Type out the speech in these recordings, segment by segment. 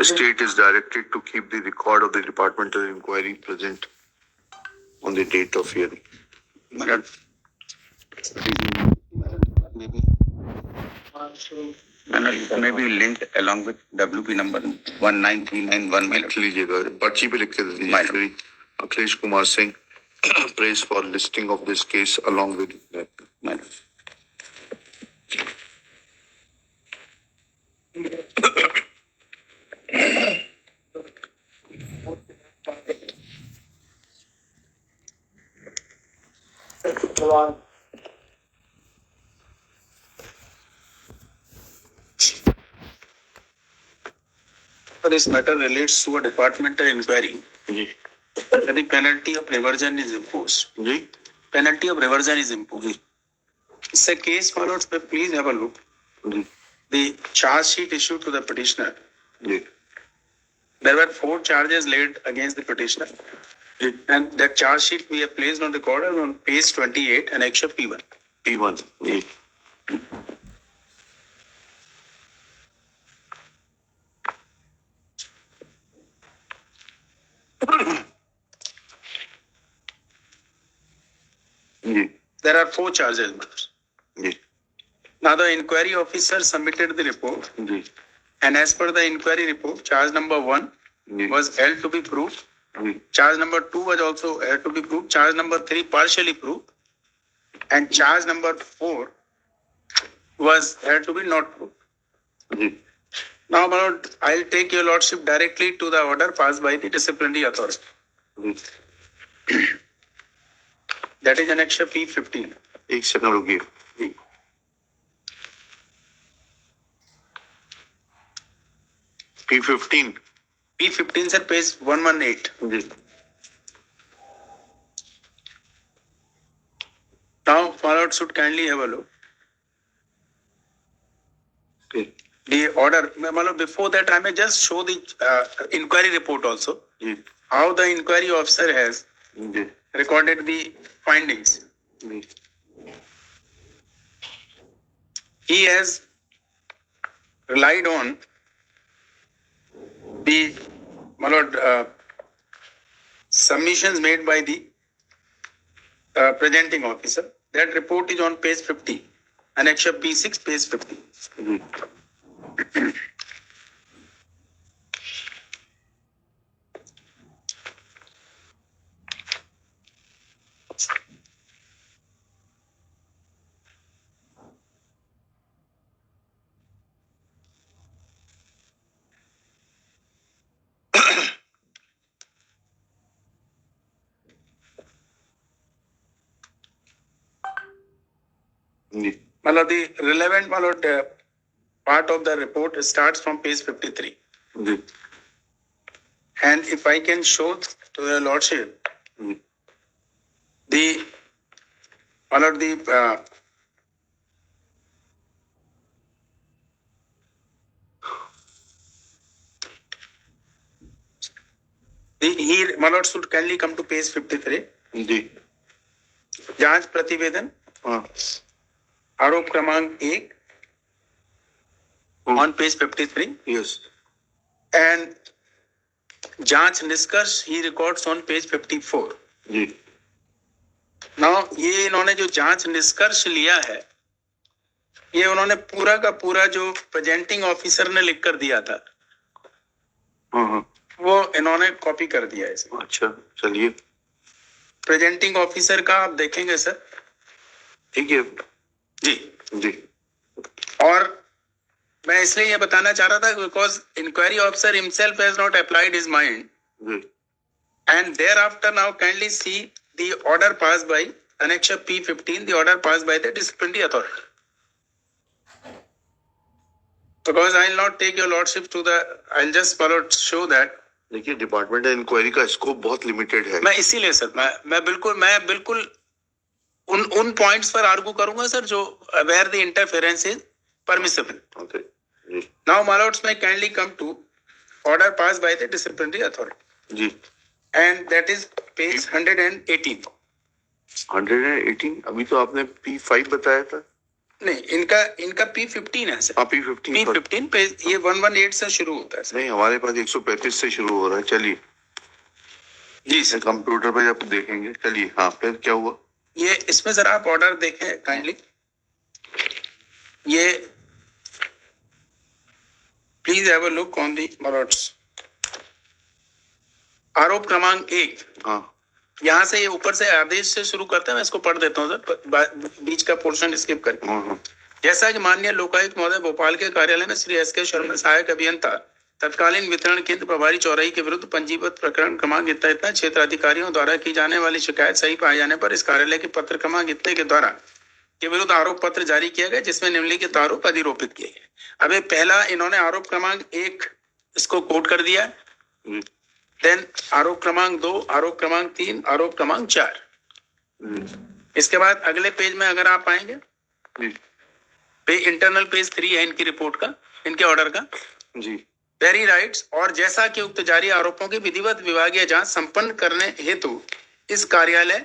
The state is directed to keep the record of the departmental inquiry present on the date of hearing. Maybe maybe linked along with WP number 19391. लिख लीजिएगा, पर्ची पे लिख के दे दीजिए. Shri Akhilesh Kumar Singh, praise for listing of this case along with This matter relates to a departmental inquiry. Ji The penalty of reversion is imposed. Ji Penalty of reversion is imposed. It's a case followed. Please have a look. Ji The charge sheet issued to the petitioner. Ji There were 4 charges laid against the petitioner. And that charge sheet we have placed on the record on page 28 and Annexure P1. P1 ji ji There are 4 charges. Ji Now the inquiry officer submitted the report, ji and as per the inquiry report, charge number 1 ji was held to be proved. Ji Charge number 2 was also held to be proved. Charge number 3 partially proved, and charge number 4 was held to be not proved. Ji Now, my lord, I'll take your lordship directly to the order passed by the disciplinary authority. Ji That is Annexure P15. एक second रुकिए. P15 P15 sir, page 118. Ji Now, my lord should kindly have a look. ठीक The order, my lord, before that, I may just show the inquiry report also. Ji How the inquiry officer has ji recorded the findings. Ji He has relied on the, my lord, submissions made by the presenting officer. That report is on page 50. Annexure P6, page 50. Ji ji My lord, the relevant, my lord, part of the report starts from page 53. Ji And if I can show to the lordship, ji the, my lord, he, my lord, should kindly come to page 53. जी जांच प्रतिवेदन हाँ आरोप क्रमांक 1 on page 53 yes and जांच निष्कर्ष he records on page 54. Ji Now ये इन्होंने जो जांच निष्कर्ष लिया है, ये उन्होंने पूरा का पूरा जो प्रेजेंटिंग ऑफिसर ने लिख कर दिया था, हाँ हाँ वो इन्होंने कॉपी कर दिया है इसमें. अच्छा चलिए प्रेजेंटिंग ऑफिसर का आप देखेंगे सर. ठीक है जी. जी और मैं इसलिए ये बताना चाह रहा था because inquiry officer himself has not applied his mind ji and thereafter now kindly see the order passed by Annexure P15, the order passed by the disciplinary authority. Because I will not take your lordship to the, I'll just follow show that. देखिए department inquiry का scope बहुत limited है. मैं इसीलिए sir मैं बिल्कुल उन points पर आर्गू करूंगा सर जो where the interference is permissible. Okay ji now my Lord's may kindly come to order passed by the disciplinary authority ji and that is page 118. 118 अभी तो आपने P5 बताया था. नहीं, इनका P15 है सर। P15 P15 पे ये 118 से शुरू होता है सर। नहीं, हमारे पास 135 से शुरू हो रहा है। चलिए जी सर, कंप्यूटर पे जब देखेंगे। चलिए हाँ, फिर क्या हुआ? ये इसमें सर आप ऑर्डर देखें काइंडली। ये please have a look on the mods. आरोप क्रमांक 1, हाँ यहाँ से ये ऊपर से आदेश से शुरू करते हैं। मैं इसको पढ़ देता हूँ सर, बीच का पोर्शन स्किप करके। हाँ जैसा कि माननीय लोकायुक्त महोदय भोपाल के कार्यालय में श्री एस.के. शर्मा सहायक अभियंता तत्कालीन वितरण केंद्र प्रभारी चौराही के विरुद्ध पंजीबद्ध प्रकरण क्रमांक इतना क्षेत्र अधिकारियों द्वारा की जाने वाली शिकायत सही पाए जाने पर इस कार्यालय के पत्र क्रमांक इतने के द्वारा के विरुद्ध आरोप पत्र जारी किया गया, जिसमें निम्नलिखित आरोप अधिरोपित किए गए। अब ये पहला इन्होंने आरोप क्रमांक 1 इसको कोट कर दिया। देन आरोप क्रमांक 2, आरोप क्रमांक 3, आरोप क्रमांक 4। इसके बाद अगले पेज में अगर आप आएंगे, इंटरनल पेज 3 है इनकी रिपोर्ट का, इनके ऑर्डर का जी। Very rights. और जैसा कि उक्त जारी आरोपों की विधिवत विभागीय जांच संपन्न करने हेतु इस कार्यालय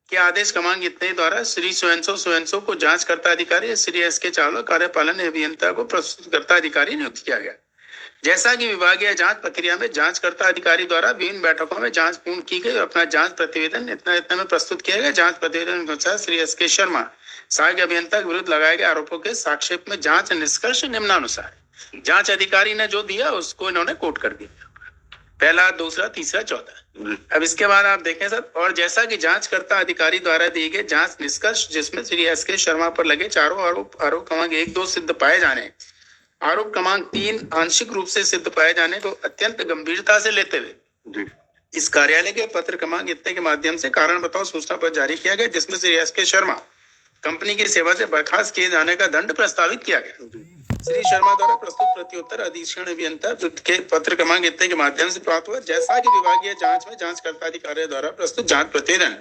के आदेश क्रमांक इतने द्वारा श्री स्वयंसो को जांचकर्ता अधिकारी, श्री एस.के. चावला कार्यपालन अभियंता को प्रस्तुतकर्ता अधिकारी नियुक्त किया गया। जैसा कि विभागीय जांच प्रक्रिया में जांचकर्ता अधिकारी द्वारा विभिन्न बैठकों में जांच पूर्ण की गई, अपना जांच प्रतिवेदन इतना में प्रस्तुत किया गया। जांच प्रतिवेदन के अनुसार श्री एस.के. शर्मा सहायक अभियंता के विरुद्ध लगाए गए आरोपों के साक्षेप में जांच निष्कर्ष निम्नानुसार। जांच अधिकारी ने जो दिया उसको इन्होंने कोट कर दिया, पहला, दूसरा, तीसरा, चौथा। अब इसके बाद आप देखें सर, और जैसा कि जांचकर्ता अधिकारी द्वारा दिए गए जांच निष्कर्ष जिसमें श्री एस.के. शर्मा पर लगे चारों आरोप क्रमांक 1, 2 सिद्ध पाए जाने, आरोप क्रमांक 3 आंशिक रूप से सिद्ध पाए जाने को अत्यंत गंभीरता से लेते हुए इस कार्यालय के पत्र क्रमांक इतने के माध्यम से कारण बताओ सूचना पर जारी किया गया, जिसमें श्री एस.के. शर्मा कंपनी की सेवा से बर्खास्त किए जाने का दंड प्रस्तावित किया गया। श्री शर्मा द्वारा प्रस्तुत प्रत्युत्तर अधीक्षण अभियंता के पत्र क्रमांक इतने के माध्यम से प्राप्त हुआ। जैसा कि विभागीय जांच में जांचकर्ता अधिकारी द्वारा प्रस्तुत जांच प्रतिवेदन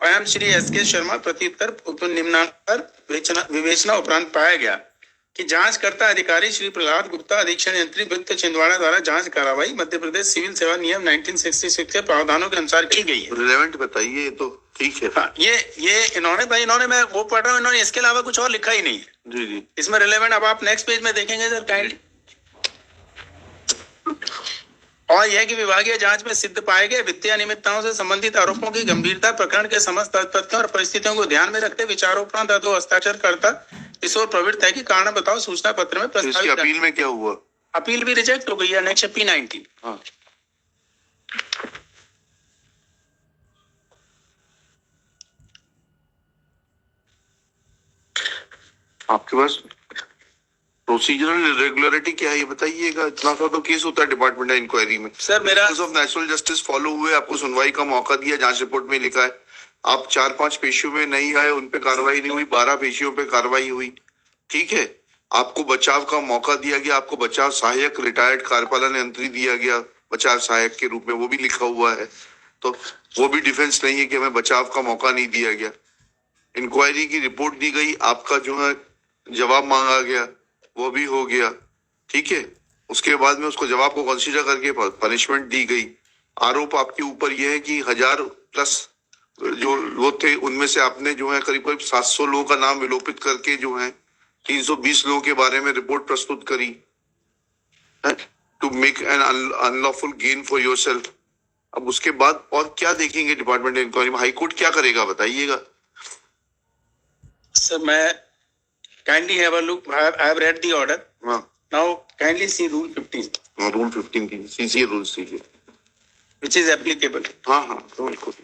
एवं श्री एस.के. शर्मा प्रत्युत्तर निम्नानुसार विवेचना उपरांत पाया गया कि जांचकर्ता अधिकारी श्री प्रहलाद गुप्ता अधीक्षण यंत्री वित्त छिंदवाड़ा द्वारा जांच कार्रवाई मध्य प्रदेश सिविल सेवा नियम 1966 के प्रावधानों के अनुसार की गई है। रिलेवेंट बताइए तो ठीक है। हाँ, ये इन्होंने मैं वो पढ़ रहा हूँ, इन्होंने इसके अलावा कुछ और लिखा ही नहीं है जी जी। इसमें रिलेवेंट। अब आप नेक्स्ट पेज में देखेंगे सर काइंडली। और यह कि विभागीय जांच में सिद्ध पाए गए वित्तीय अनियमितताओं से संबंधित आरोपों की गंभीरता, प्रकरण के समस्त तथ्यों और परिस्थितियों को ध्यान में रखते विचारोपरांत दो हस्ताक्षरकर्ता इस ओर प्रवृत्त है कि कारण बताओ सूचना पत्र में प्रस्तावित। अपील में क्या हुआ? अपील भी रिजेक्ट हो गई है। Next P19। हाँ। आपके पास प्रोसीजरल इरेगुलरिटी क्या है ये बताइएगा। इतना सा तो केस होता है डिपार्टमेंट इंक्वायरी में। सर मेरा ऑफ नेचुरल जस्टिस फॉलो हुए, आपको सुनवाई का मौका दिया, जांच रिपोर्ट में लिखा है आप 4-5 पेशियों में नहीं आए, उन पे कार्रवाई नहीं हुई, 12 पेशियों पे कार्रवाई हुई। ठीक है, आपको बचाव का मौका दिया गया, आपको बचाव सहायक रिटायर्ड कार्यपालन यंत्री दिया गया बचाव सहायक के रूप में, वो भी लिखा हुआ है। तो वो भी डिफेंस नहीं है कि हमें बचाव का मौका नहीं दिया गया। इंक्वायरी की रिपोर्ट दी गई, आपका जो है जवाब मांगा गया, वो भी हो गया। ठीक है, उसके बाद में उसको जवाब को कंसीडर करके पनिशमेंट दी गई। आरोप आपके ऊपर यह है कि 1000+ जो लोग थे उनमें से आपने जो है करीब 700 लोगों का नाम विलोपित करके जो है 320 लोगों के बारे में रिपोर्ट प्रस्तुत करी to make an unlawful gain for yourself. अब उसके बाद और क्या देखेंगे डिपार्टमेंट इंक्वायरी में? हाईकोर्ट क्या करेगा बताइएगा। सर मैं kindly have a look. I have read the order. Now kindly see rule 15. Rule 15 की सीसी रूल्स कीजिए which is applicable. हाँ हाँ बिल्कुल।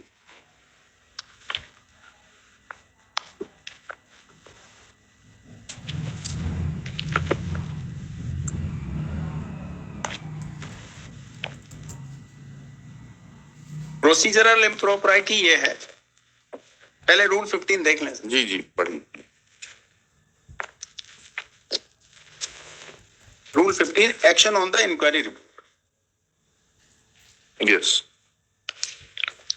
प्रोसीजरल इम्प्रॉपरिटी ये है, पहले रूल 15 देख लें। जी जी पढ़िए। Rule 15, action on the inquiry report. Yes.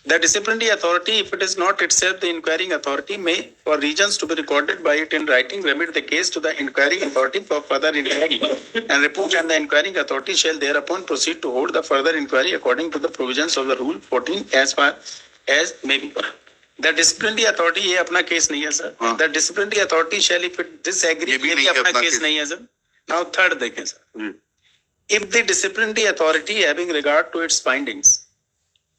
The disciplinary authority, if it is not itself the inquiring authority, may, for reasons to be recorded by it in writing, remit the case to the inquiring authority for further inquiry and report, and the inquiring authority shall thereupon proceed to hold the further inquiry according to the provisions of the Rule 14 as far as may be. The disciplinary authority, ये अपना case नहीं है sir. हाँ. The disciplinary authority shell if it disagree, ये भी ये नहीं भी है अपना अपना केस केस. नहीं है सर. नाउ थर्ड देखें sir. Ji. If the disciplinary authority having regard to its findings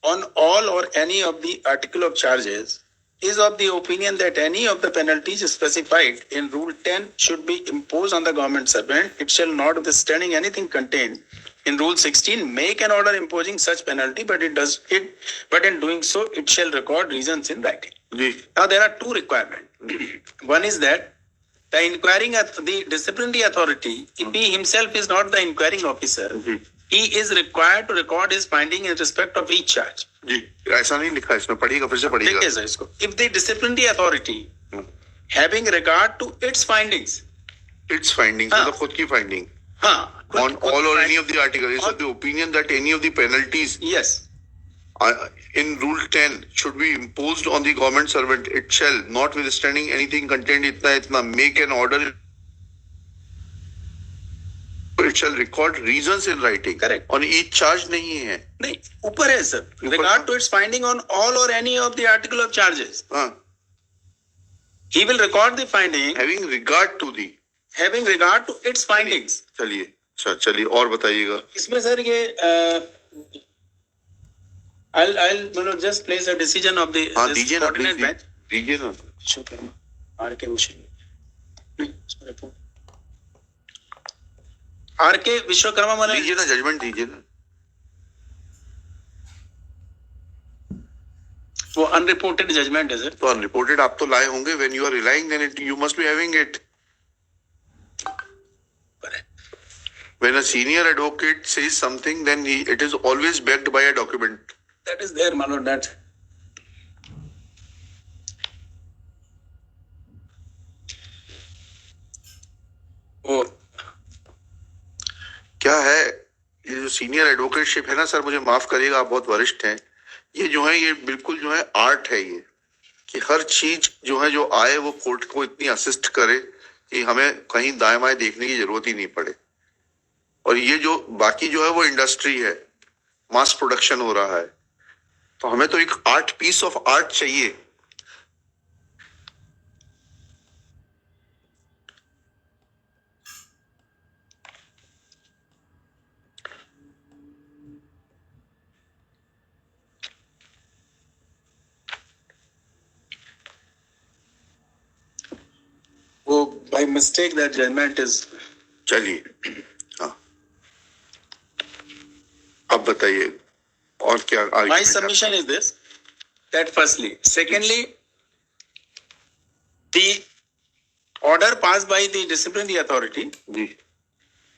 on all or any of the article of charges is of the opinion that any of the penalties specified in Rule 10 should be imposed on the government servant, it shall notwithstanding anything contained in Rule 16 make an order imposing such penalty, but in doing so it shall record reasons in writing. Ji. Now there are two requirements. One is that the inquiring at the disciplinary authority, if he himself is not the inquiring officer, ji. he is required to record his finding in respect of each charge. जी. ऐसा नहीं लिखा है इसमें, पढ़िएगा, फिर से पढ़िएगा. देखिए सर इसको. If the disciplinary authority having regard to its findings, Its findings, हाँ. मतलब खुद की finding. हाँ, On all or any of the articles, is of the opinion that any of the penalties yes, in Rule 10 should be imposed on the government servant, it shall, notwithstanding anything contained itna, make an order. It shall record reasons in writing. Correct. On each charge नहीं है. नहीं ऊपर है sir. Regard to its finding on all or any of the article of charges, हाँ. he will record the finding Having regard to the. having regard to its findings. चलिए. अच्छा, चलिए और बताइएगा. इसमें सर ये I'll just place a decision of the हाँ this दीजिए ना, coordinate bench. दीजिए ना. आर के विश्वकर्मा वाला दीजिए ना, जजमेंट दीजिए ना. वो अनरिपोर्टेड जजमेंट है सर. तो अनरिपोर्टेड आप तो लाए होंगे. When you are relying, then you must be having it. When a senior advocate says something, then it is always backed by a document. That is there, my lord. That वो क्या है, ये जो senior एडवोकेटशिप है ना sir, मुझे माफ करिएगा, आप बहुत वरिष्ठ हैं. ये जो है, ये बिल्कुल जो है आर्ट है, ये कि हर चीज जो है जो आए वो कोर्ट को इतनी असिस्ट करे कि हमें कहीं दाएं बाएं देखने की जरूरत ही नहीं पड़े. और ये जो बाकी जो है वो इंडस्ट्री है, मास प्रोडक्शन हो रहा है, तो हमें तो एक आर्ट, पीस ऑफ आर्ट चाहिए. वो by mistake that judgment is. चलिए. हाँ, अब बताइए और क्या. My submission is this, that firstly, secondly, the order passed by the disciplinary authority, ji.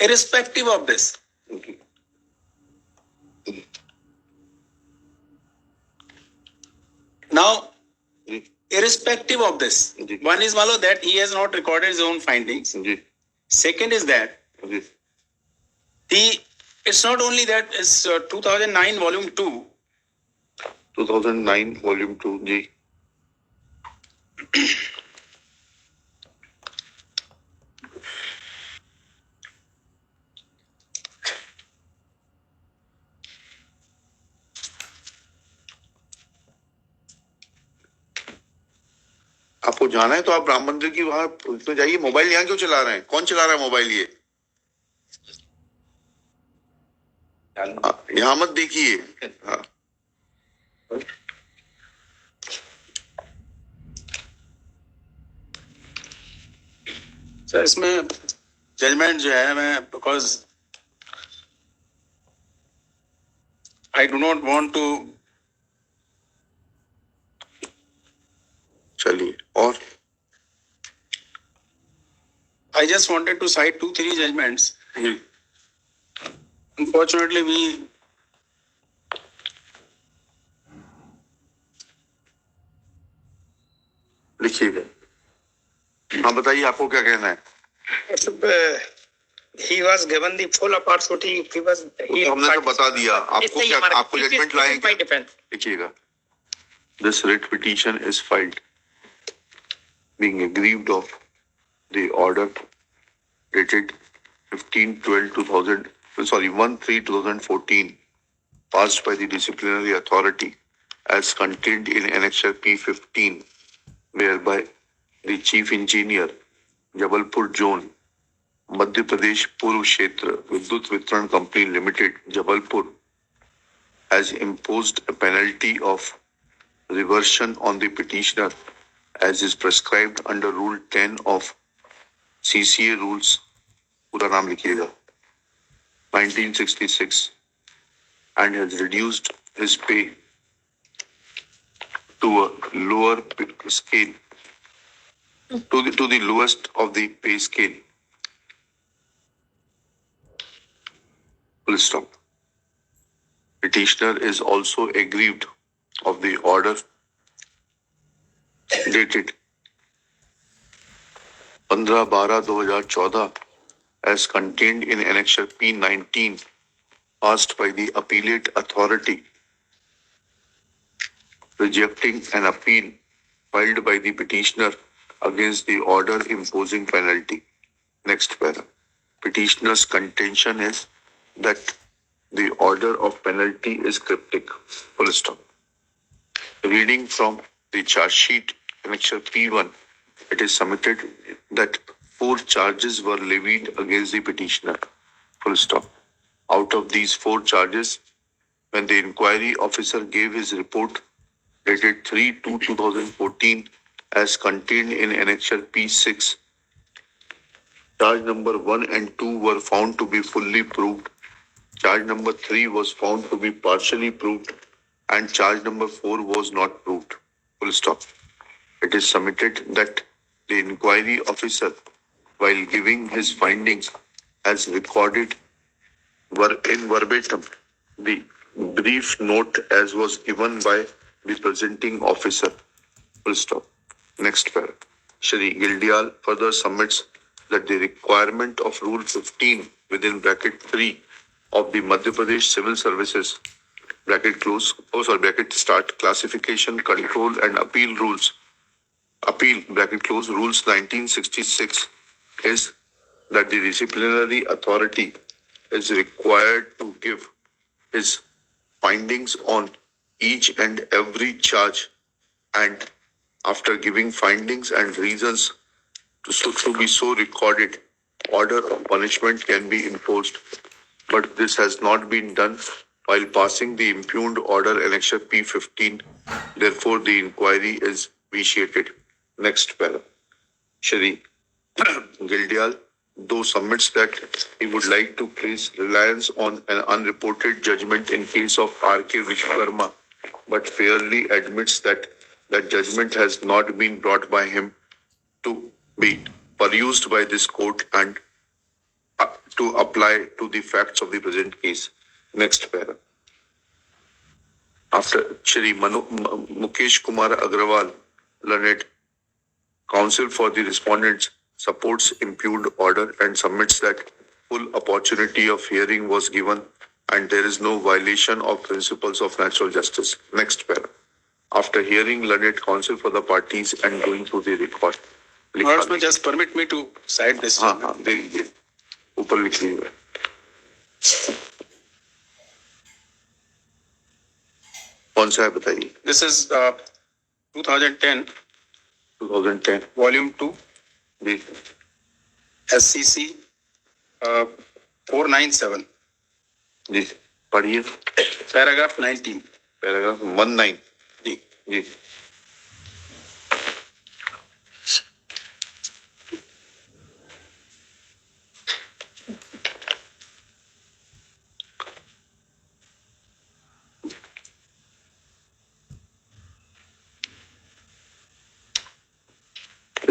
irrespective of this, ji. now ji. irrespective of this, ji. one is malo that he has not recorded his own findings. Ji. Second is that ji. it's not only that it's 2009 volume 2, 2009 volume 2. जी. आपको जाना है तो आप राम मंदिर की वहां तो जाइए. मोबाइल यहाँ क्यों चला रहे हैं? कौन चला रहा है मोबाइल? ये यहाँ मत देखिए. हाँ. सर इसमें जजमेंट जो है, मैं because I do not want to. चलिए और. I just wanted to cite 2-3 judgments. Ji. Unfortunately, we लिखिएगा. हाँ बताइए, आपको क्या कहना है? He was given the full opportunity. हमने तो बता दिया. आपको क्या, आपको जजमेंट लाएंगे? My defense. लिखिएगा. This writ petition is filed, being aggrieved of the order dated 1/3/2014, passed by the disciplinary authority as contained in Annexure P15, whereby the Chief Engineer, Jabalpur Zone, Madhya Pradesh Purv Kshetra Vidyut Vitran Company Limited, Jabalpur, has imposed a penalty of reversion on the petitioner as is prescribed under Rule 10 of CCA Rules, पूरा नाम लिखिएगा, 1966, and has reduced his pay to a lower scale, to the lowest of the pay scale. Full stop. Petitioner is also aggrieved of the order dated 15/12/2014 as contained in Annexure P19 passed by the Appellate Authority, rejecting an appeal filed by the petitioner against the order imposing penalty. Next para. Petitioner's contention is that the order of penalty is cryptic. Full stop. Reading from the charge sheet, Annexure P1, it is submitted that 4 charges were levied against the petitioner. Full stop. Out of these 4 charges, when the inquiry officer gave his report dated 3/2/2014 as contained in Annexure P6, charge number 1 and 2 were found to be fully proved. Charge number 3 was found to be partially proved, and charge number 4 was not proved. Full stop. It is submitted that the inquiry officer, while giving his findings, has recorded in verbatim the brief note as was given by the presenting officer. Full stop. Next para. Shri Gildial further submits that the requirement of Rule 15 within bracket 3 of the Madhya Pradesh Civil Services bracket start classification, control and appeal rules, bracket close, rules 1966 is that the disciplinary authority is required to give his findings on each and every charge, and after giving findings and reasons to be so recorded, order of punishment can be enforced. But this has not been done while passing the impugned order Annexure P15. Therefore, the inquiry is vitiated. Next para. Shri Gildial, though submits that he would like to place reliance on an unreported judgment in case of R.K. Vishwakarma, but fairly admits that judgment has not been brought by him to be perused by this court and to apply to the facts of the present case. Next para. After Shri Mukesh Kumar Agrawal, learned counsel for the respondents, supports impugned order and submits that full opportunity of hearing was given and there is no violation of principles of natural justice. Next para. After hearing learned counsel for the parties and going through the record. Just permit me to cite this. हाँ, दे दीजिए, ऊपर लिख लीजिए. कौन सा है बताइए? This is 2010, 2010. Volume 2, ji. SCC 497, जी. पढ़िए. paragraph 19. पैराग्राफ 19. जी. जी.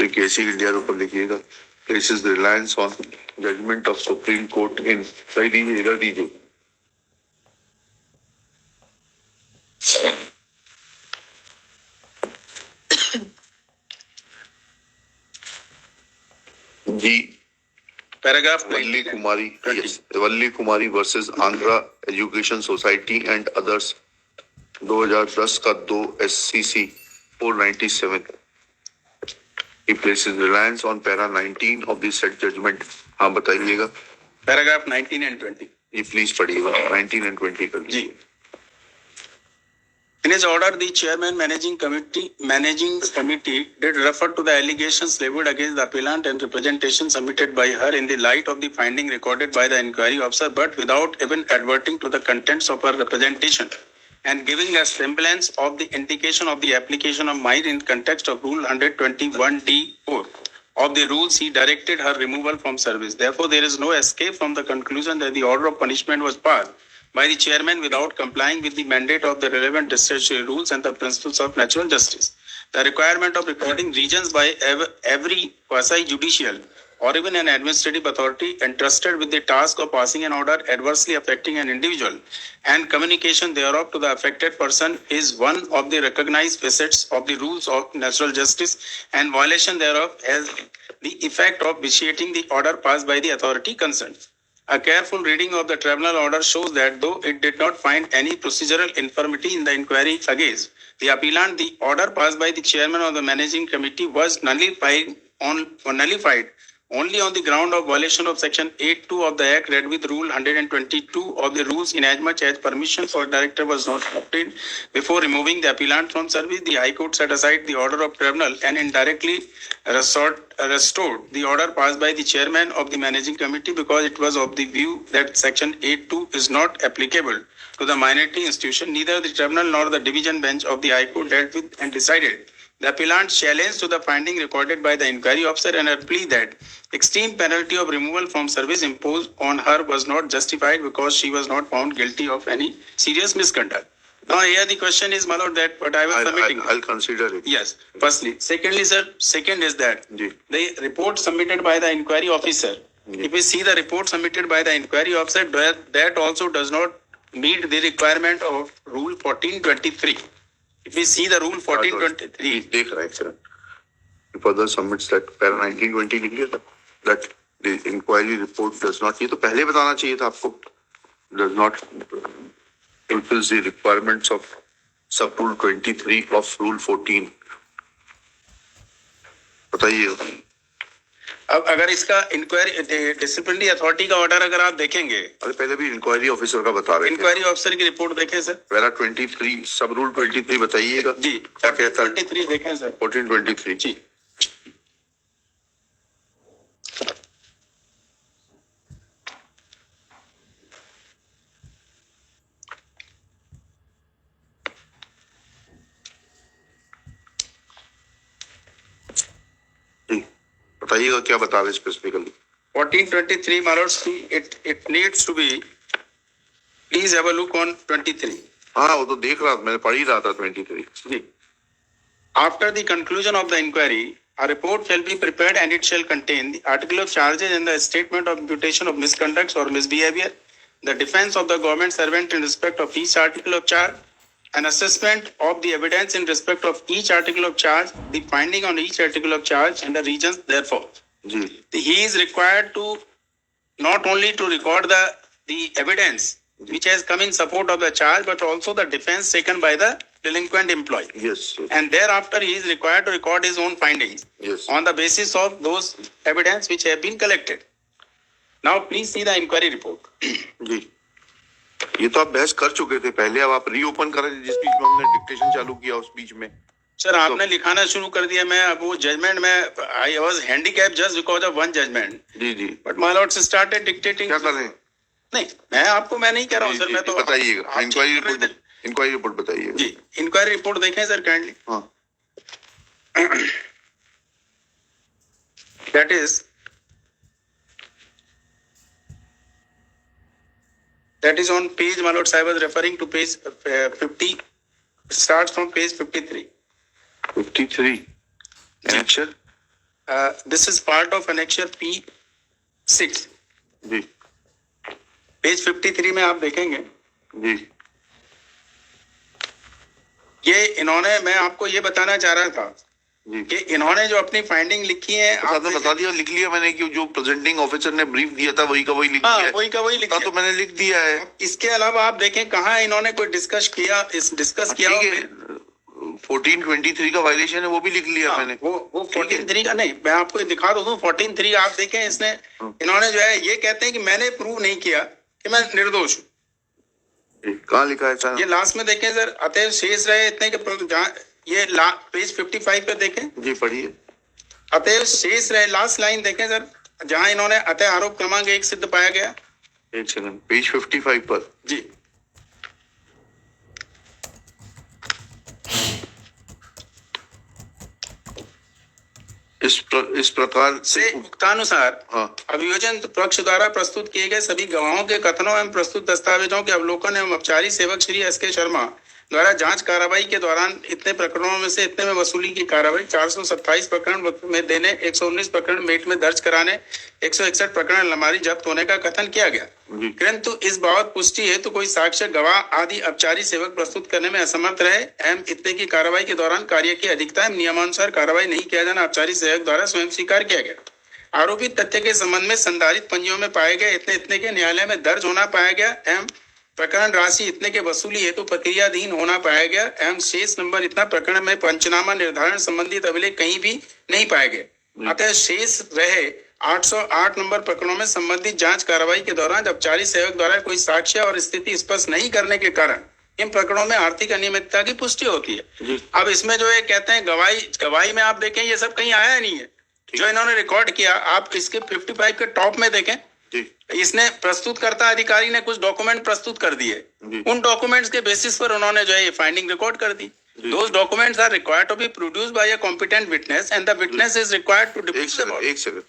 केसी इंडिया ऊपर लिखिएगा. Places reliance on judgment of Supreme Court in. सही दीजिए, इधर दीजिए. जी. Paragraph Valli 19. Kumari, yes. Valli Kumari versus Andhra Education Society and others. 2010 का 2 SCC 497. He places reliance on para 19 of the said judgment. हाँ बताइएगा. Paragraph 19 and 20. ये please पढ़िएगा. 19 and 20 कर जी. लीजिए. In his order, the chairman managing committee did refer to the allegations leveled against the appellant and representation submitted by her in the light of the finding recorded by the inquiry officer, but without even adverting to the contents of her representation and giving a semblance of the indication of the application of mine in context of Rule 121D4 of the rules, he directed her removal from service. Therefore, there is no escape from the conclusion that the order of punishment was passed by the chairman without complying with the mandate of the relevant statutory rules and the principles of natural justice. The requirement of recording regions by every quasi-judicial or even an administrative authority entrusted with the task of passing an order adversely affecting an individual and communication thereof to the affected person is one of the recognized facets of the rules of natural justice, and violation thereof has the effect of vitiating the order passed by the authority concerned. A careful reading of the tribunal order shows that though it did not find any procedural infirmity in the inquiry against the appellant, the order passed by the chairman of the managing committee was nullified only on the ground of violation of section 8(2) of the Act read with Rule 122 of the rules, inasmuch as permission for director was not obtained before removing the appellant from service. The High Court set aside the order of tribunal and indirectly restored the order passed by the chairman of the managing committee because it was of the view that section 8(2) is not applicable to the minority institution. Neither the tribunal nor the division bench of the High Court dealt with and decided the appellant's challenge to the finding recorded by the inquiry officer and her plea that extreme penalty of removal from service imposed on her was not justified because she was not found guilty of any serious misconduct. Now here the question is, my lord, that what I was submitting. I'll consider it. Yes. Firstly. Secondly, sir, second is that Ji. the report submitted by the inquiry officer, if we see the report submitted by the inquiry officer, that also does not meet the requirement of Rule 1423. If we see the Rule 1423. देख रहे हैं sir. Further submits that para 1920 लिख लिया था. That the inquiry report does not. ये तो पहले बताना चाहिए था आपको. Does not fulfill the requirements of sub rule 23 of Rule 14. बताइए. अब अगर इसका इंक्वायरी डिसिप्लिनरी अथॉरिटी का ऑर्डर अगर आप देखेंगे, अरे पहले भी इंक्वायरी ऑफिसर का बता रहे थे. इंक्वायरी ऑफिसर की रिपोर्ट देखें सर. पैरा 23 सब रूल 23 बताइएगा. जी. क्या कहता है? 23 देखें सर. 1423 जी. बताइएगा क्या बता रहे specifically. 1423 my lords, it needs to be, please have a look on 23. हाँ वो तो देख रहा था, मैंने पढ़ ही रहा था 23. जी. After the conclusion of the inquiry, a report shall be prepared and it shall contain the article of charges and the statement of imputation of misconduct or misbehavior, the defense of the government servant in respect of each article of charge, an assessment of the evidence in respect of each article of charge, the finding on each article of charge and the reasons therefore. Ji. He is required to not only to record the evidence which has come in support of the charge, but also the defense taken by the delinquent employee. Yes. And thereafter he is required to record his own findings Yes. on the basis of those evidence which have been collected. Now please see the inquiry report. जी. ये तो आप बहस कर चुके थे पहले, अब आप रीओपन कर रहे थे जिस बीच में हमने डिक्टेशन चालू किया उस बीच में. सर आपने लिखाना शुरू कर दिया. मैं अब वो जजमेंट में I was handicap just because of one judgement. Ji ji. But my Lord started dictating. क्या कर रहे हैं? नहीं मैं नहीं कह रहा हूँ सर. मैं तो बताइएगा इंक्वायरी रिपोर्ट बताइए. जी. इंक्वायरी रिपोर्ट देखें सर काइंडली. हाँ. That is on page, my lords, I was referring to page 50. It starts from page 53. 53. Annexure. This is part of annexure P6. Ji. Page 53 में आप देखेंगे. जी. ये इन्होंने, मैं आपको ये बताना चाह रहा था जी. कि इन्होंने जो अपनी फाइंडिंग लिखी है, आपने बता दिया, लिख लिया मैंने कि जो प्रेजेंटिंग ऑफिसर ने ब्रीफ दिया था वही का वही लिख दिया. वही का वही लिखा तो मैंने लिख दिया है. इसके अलावा आप देखें कहाँ इन्होंने कोई डिस्कस किया. 1423 का वायलेशन है वो भी लिख लिया मैंने. वो 14(3) का नहीं, मैं आपको दिखा दूं. 14(3) आप देखें, इसने इन्होंने जो है ये कहते हैं कि मैंने प्रूव नहीं किया कि मैं निर्दोष हूँ. कहाँ लिखा है सर? ये लास्ट में देखें सर, अतएव शेष रहे इतने के जहाँ ये पेज 55 पे देखें, जी पढ़िए। अतएव शेष रहे, लास्ट लाइन देखें सर, जहां इन्होंने अतः आरोप क्रमांक 1 सिद्ध पाया गया। एक सेकंड, पेज 55 पर जी इस प्रकार से उक्तानुसार हाँ अभियोजन पक्ष द्वारा प्रस्तुत किए गए सभी गवाहों के कथनों एवं प्रस्तुत दस्तावेजों के अवलोकन एवं औपचारिक सेवक श्री एस.के. शर्मा द्वारा जांच कार्रवाई के दौरान इतने प्रकरणों में से इतने में वसूली की कार्रवाई 427 प्रकरण में देने, 119 प्रकरण मेट में दर्ज कराने, 161 प्रकरण अलमारी जब्त होने का कथन किया गया। किंतु इस बाबत पुष्टि है तो कोई साक्ष्य, गवाह आदि औपचारिक सेवक प्रस्तुत करने में असमर्थ रहे एवं इतने की कार्रवाई के दौरान कार्य की अधिकता एवं नियमानुसार कार्रवाई नहीं किया जाना औपचारिक सेवक द्वारा स्वयं स्वीकार किया गया। आरोपित तथ्य के संबंध में संधारित पंजियों में पाए गए इतने के न्यायालय में दर्ज होना पाया गया एवं प्रकरण राशि इतने के वसूली हेतु प्रक्रियाधीन होना पाया गया एवं शेष नंबर इतना प्रकरण में पंचनामा निर्धारण संबंधित अभिलेख कहीं भी नहीं पाए गए। अतः शेष रहे 808 नंबर प्रकरणों में संबंधित जांच कार्रवाई के दौरान औपचारिक सेवक द्वारा कोई साक्ष्य और स्थिति स्पष्ट नहीं करने के कारण इन प्रकरणों में आर्थिक अनियमितता की पुष्टि होती है। अब इसमें जो ये कहते हैं गवाही में आप देखें, ये सब कहीं आया नहीं है जो इन्होंने रिकॉर्ड किया। आप इसके 55 के टॉप में देखें, इसने प्रस्तुतकर्ता अधिकारी ने कुछ डॉक्यूमेंट प्रस्तुत कर दिए, उन डॉक्यूमेंट्स के बेसिस पर उन्होंने जो है ये फाइंडिंग रिकॉर्ड कर दी। Those documents are required to be produced by a competent witness and the witness is required to एक सेकंड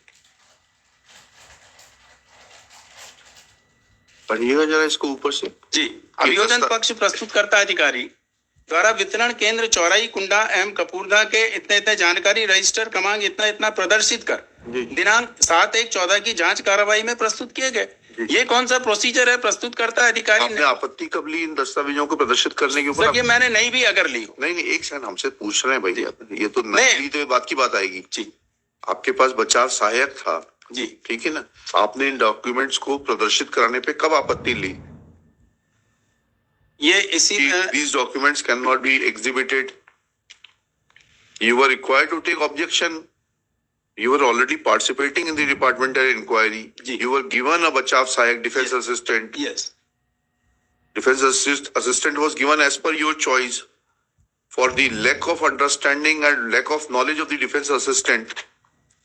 पढ़िएगा जरा इसको ऊपर से। जी, अभियोजन पक्ष प्रस्तुतकर्ता अधिकारी द्वारा वितरण केंद्र चौराई कुंडा एवं कपूरदा के इतने जानकारी रजिस्टर क्रमांक इतना प्रदर्शित कर दिनांक 7/1/14 की जांच कार्रवाई में प्रस्तुत किए गए। ये कौन सा प्रोसीजर है? प्रस्तुतकर्ता अधिकारी आपने आपत्ति कब ली इन दस्तावेजों को प्रदर्शित करने के ऊपर? सर, ये मैंने नहीं भी अगर ली हो। नहीं, एक सेकंड हमसे पूछ रहे हैं भाई, ये तो नहीं तो बात की बात आएगी जी। आपके पास बचाव सहायक था जी, ठीक है ना, आपने इन डॉक्यूमेंट्स को प्रदर्शित कराने पे कब आपत्ति ली? ये इसी these documents cannot be exhibited. You were required to take objection. You were already participating in the departmental inquiry. You were given a Bachav Sayak defense assistant. Yes. Defense assistant was given as per your choice. For the lack of understanding and lack of knowledge of the defense assistant,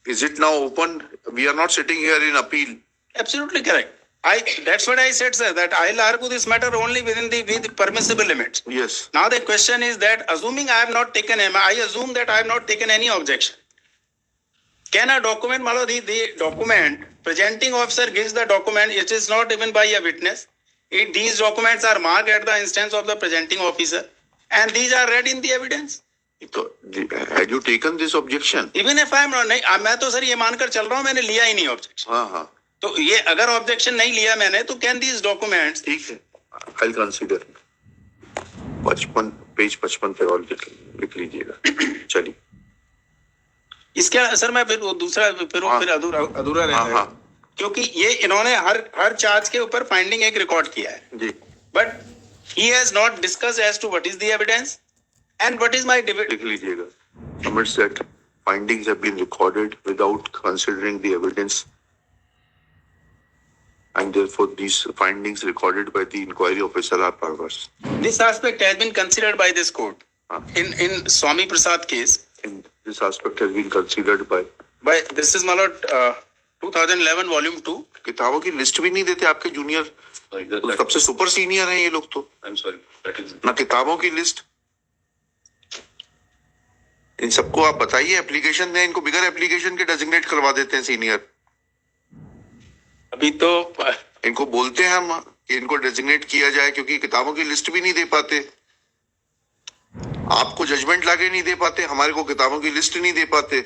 is it now open? We are not sitting here in appeal. Absolutely correct. That's what I said, sir, that I'll argue this matter only within the permissible limits. Yes. Now the question is that, assuming I have not taken I assume that I have not taken any objection. Can a document, the document, presenting officer gives the document, it is not even by a witness. These documents are marked at the instance of the presenting officer and these are read in the evidence. So, had you taken this objection? Even if I am not, मैं तो sir ये मानकर चल रहा हूँ मैंने लिया ही नहीं objection. हाँ तो ये अगर ऑब्जेक्शन नहीं लिया मैंने तो कैन दीज डॉक्यूमेंट्स, ठीक है, आई विल कंसीडर। 55 पेज 55 पे और लिख लीजिएगा। चलिए इसके सर मैं फिर वो दूसरा फिर अधूरा रहेगा क्योंकि ये इन्होंने हर चार्ज के ऊपर फाइंडिंग एक रिकॉर्ड किया है जी, but he has not discussed as to what is the evidence and what is my लिख लीजिएगा। Submits that findings have been recorded without considering the evidence. And therefore, these findings recorded by the inquiry officer are perverse. This aspect has been considered by this court in Swami Prasad case. And this aspect has been considered by this is my lord 2011 volume 2. किताबों की list भी नहीं देते आपके junior, सबसे super senior हैं ये लोग तो। I'm sorry, that is ना किताबों की लिस्ट। इन सबको आप बताइए, एप्लीकेशन दें, इनको बिगर एप्लीकेशन के डेजिग्नेट करवा देते हैं सीनियर। अभी तो इनको बोलते हैं हम कि इनको डेजिग्नेट किया जाए क्योंकि किताबों की लिस्ट भी नहीं दे पाते, आपको जजमेंट लाके नहीं दे पाते, हमारे को किताबों की लिस्ट नहीं दे पाते।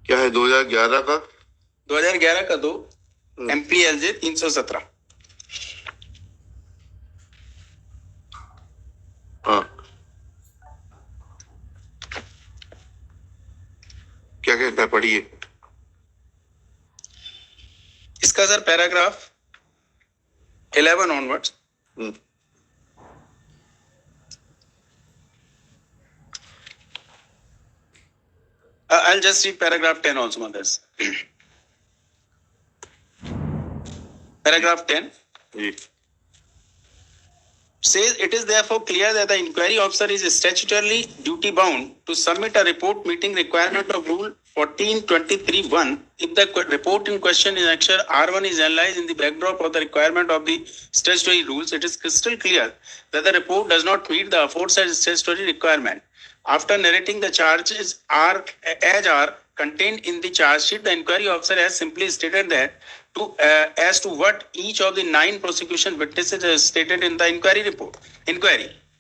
क्या है 2011 का 2 MPLJ 317। हाँ, क्या कहता है पढ़िए। इसका sir paragraph 11 onwards. I'll just read paragraph 10 also, mothers. Paragraph 10 ji says it is therefore clear that the inquiry officer is statutorily duty bound to submit a report meeting requirement of rule 1423(1) if the report in question in Annexure R1 is analyzed in the backdrop of the requirement of the statutory rules. It is crystal clear that the report does not meet the aforesaid statutory requirement. After narrating the charges are contained in the charge sheet, the inquiry officer has simply stated that as to what each of the 9 prosecution witnesses has stated in the inquiry report.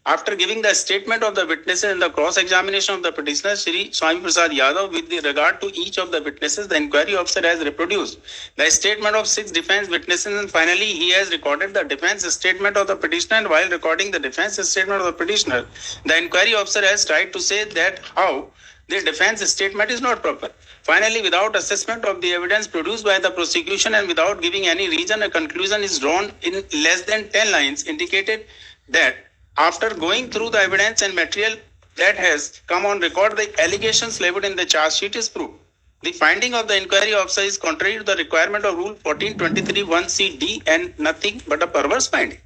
After giving the statement of the witnesses in the cross-examination of the petitioner, Shri Swami Prasad Yadav, with regard to each of the witnesses, the inquiry officer has reproduced the statement of 6 defense witnesses, and finally he has recorded the defense statement of the petitioner. And while recording the defense statement of the petitioner, the inquiry officer has tried to say that how the defense statement is not proper. Finally, without assessment of the evidence produced by the prosecution and without giving any reason, a conclusion is drawn in less than 10 lines, indicated that after going through the evidence and material that has come on record, the allegations labeled in the charge sheet is proved. The finding of the inquiry officer is contrary to the requirement of Rule 1423(1)(c)(d) and nothing but a perverse finding.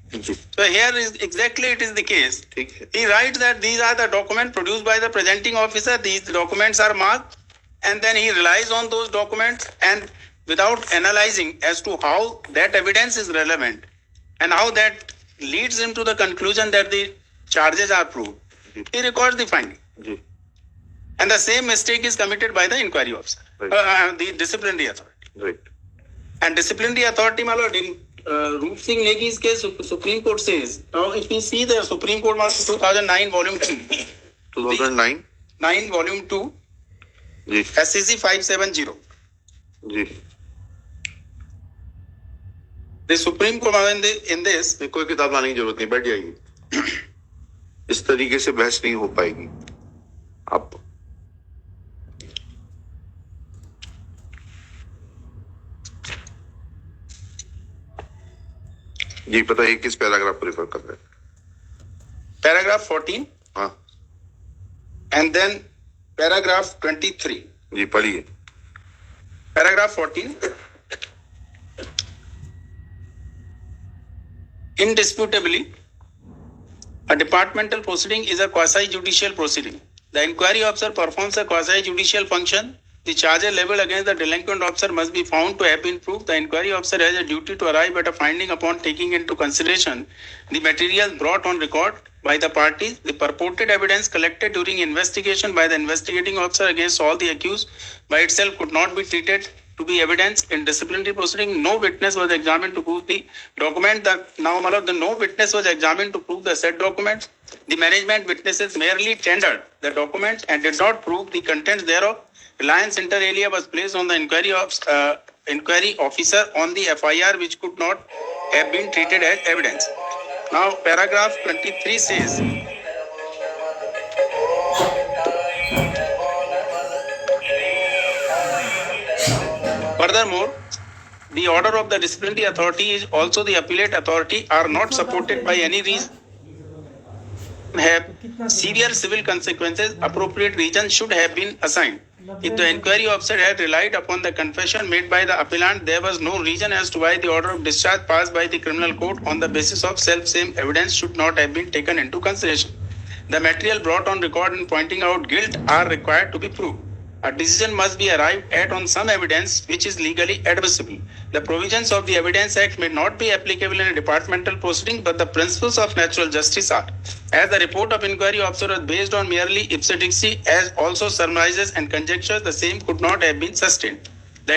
So here is exactly it is the case. He writes that these are the documents produced by the presenting officer. These documents are marked, and then he relies on those documents, and without analyzing as to how that evidence is relevant and how that leads him to the conclusion that the charges are proved, he records the finding. And the same mistake is committed by the inquiry officer, the disciplinary authority. Right. And disciplinary authority, my lord, in Roop Singh Negi's case, Supreme Court says, now if we see the Supreme Court was 2009 volume 2. 2009? 9 volume 2, ji SCC 570. Ji The Supreme Court in this, कोई किताब लाने की जरूरत नहीं, बैठ जाइए. इस तरीके से बहस नहीं हो पाएगी. आप जी बताइए किस पैराग्राफ को रेफर कर रहे हैं. paragraph 14 हाँ and then paragraph 23. जी पढ़िए. Paragraph 14. Indisputably, a departmental proceeding is a quasi-judicial proceeding. The inquiry officer performs a quasi-judicial function. The charges leveled against the delinquent officer must be found to have been proved. The inquiry officer has a duty to arrive at a finding upon taking into consideration the materials brought on record by the parties, the purported evidence collected during investigation by the investigating officer against all the accused by itself could not be treated to be evidence in disciplinary proceeding. No witness was examined to prove the document. No witness was examined to prove the said document. The management witnesses merely tendered the document and did not prove the contents thereof. Reliance inter alia was placed on the inquiry officer on the FIR, which could not have been treated as evidence. Now, paragraph 23 says, furthermore, the order of the disciplinary authority is also the appellate authority are not supported by any reason, have severe civil consequences. Appropriate reason should have been assigned. If the inquiry officer had relied upon the confession made by the appellant, there was no reason as to why the order of discharge passed by the criminal court on the basis of self-same evidence should not have been taken into consideration. The material brought on record in pointing out guilt are required to be proved. A decision must be arrived at on some evidence which is legally admissible. The provisions of the Evidence Act may not be applicable in a departmental proceeding, but the principles of natural justice are. As the report of inquiry officer was based on merely ipse dixit, as also surmises and conjectures, the same could not have been sustained. The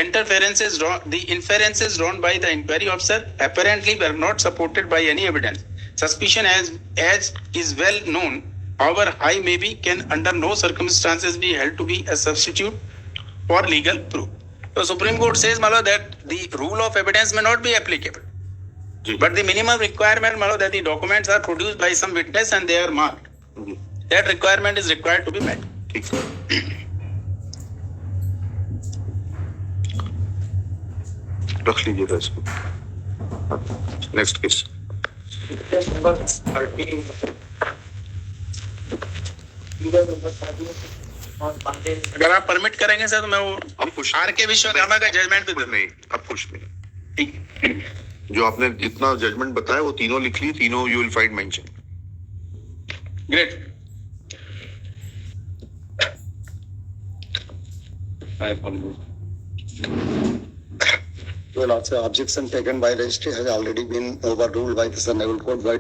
inferences drawn by the inquiry officer apparently were not supported by any evidence. Suspicion, as is well known, however high may be, can under no circumstances be held to be a substitute for legal proof. So Supreme Court says, Malo, that the rule of evidence may not be applicable. But the minimum requirement, Malo, that the documents are produced by some witness and they are marked. That requirement is required to be met. रख लीजिएगा इसको. Next case. Case number 13. अगर आप permit करेंगे sir तो मैं वो अब कुछ आर के विश्वकर्मा का जजमेंट कुछ नहीं, अब कुछ नहीं। जो आपने जितना जजमेंट बताया वो तीनों लिख ली, तीनों you will find mention. Great. Well, also objection taken by registry has already been overruled by the Honorable Court by